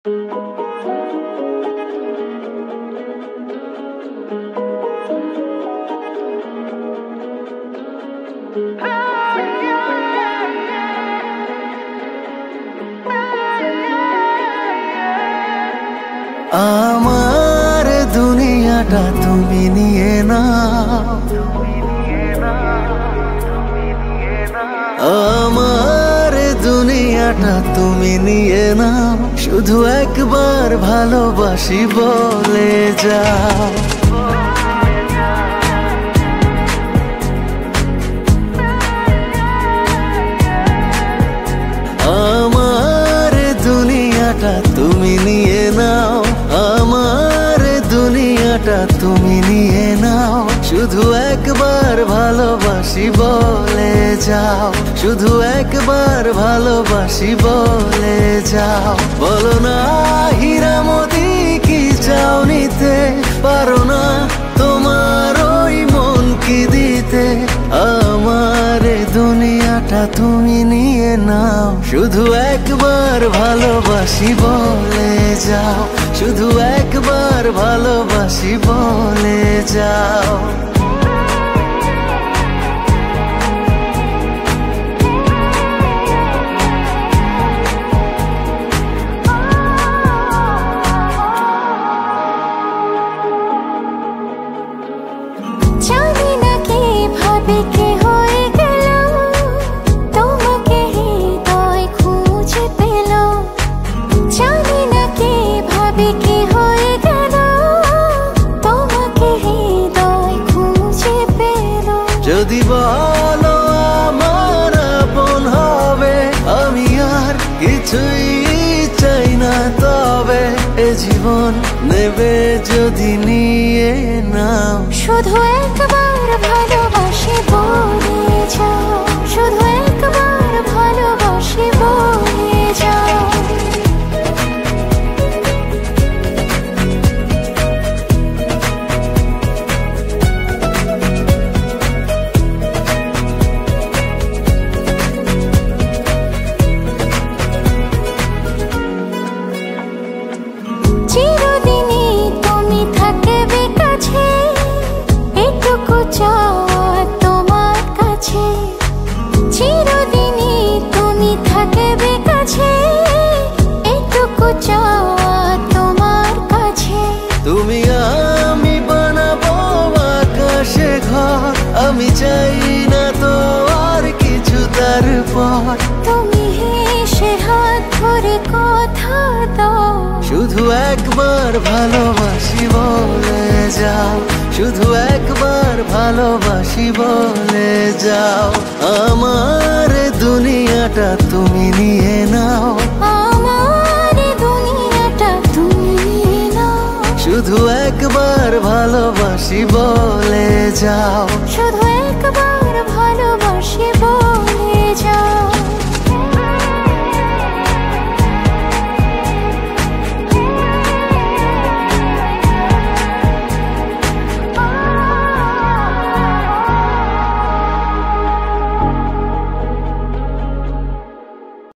আমার দুনিয়াটা তুমি নিয়ে নাও, আমার দুনিয়াটা তুমি নিয়ে নাও, শুধু একবার ভালোবাসি বলে যাও। আমার দুনিয়াটা তুমি নিয়ে নাও, আমার দুনিয়াটা তুমি নিয়ে নাও, শুধু একবার ভালোবাসি বলে যাও, শুধু একবার ভালোবাসি বলে যাও। বলো না হীরামতি কি চাও নিতে, পারো না তোমার ওই মন কি দিতে। আমার দুনিয়াটা তুমি নিয়ে নাও, শুধু একবার ভালোবাসি বলে যাও, শুধু একবার ভালোবাসি বলে যাও। জানি না কিভাবে কি হয়ে গেল, তোমাকে হৃদয় খুঁজে পেল। জানি না কিভাবে কি হয়ে গেল, তোমাকে হৃদয় খুঁজে পেল। যদি বলো আমার আপন হবে, আমি আর কিছুই চাই না, তবে এ জীবন নেবে যদি নিয়ে নাও। শুধু একবার ভালোবাসি বলে যাও, শুধু একবার ভালোবাসি বলে যাও। চিরদিনই তুমি থাকবে কাছে, এটুকু চাওয়া তোমার কাছে। চিরদিনই তুমি থাকবে কাছে, এটুকু চাওয়া তোমার কাছে। তুমি আমি বানাবো আকাশে ঘর, আমি চাই না তো আর কিছু তারপর। তুমি হেসে হাত ধরে কথা দাও, শুধু একবার ভালোবাসি বলে যাও, শুধু একবার ভালোবাসি বলে যাও। আমার দুনিয়াটা তুমি নিয়ে নাও, আমার দুনিয়াটা তুমি নিয়ে নাও, শুধু একবার ভালোবাসি বলে যাও, শুধু একবার ভালোবাসি বলে যাও।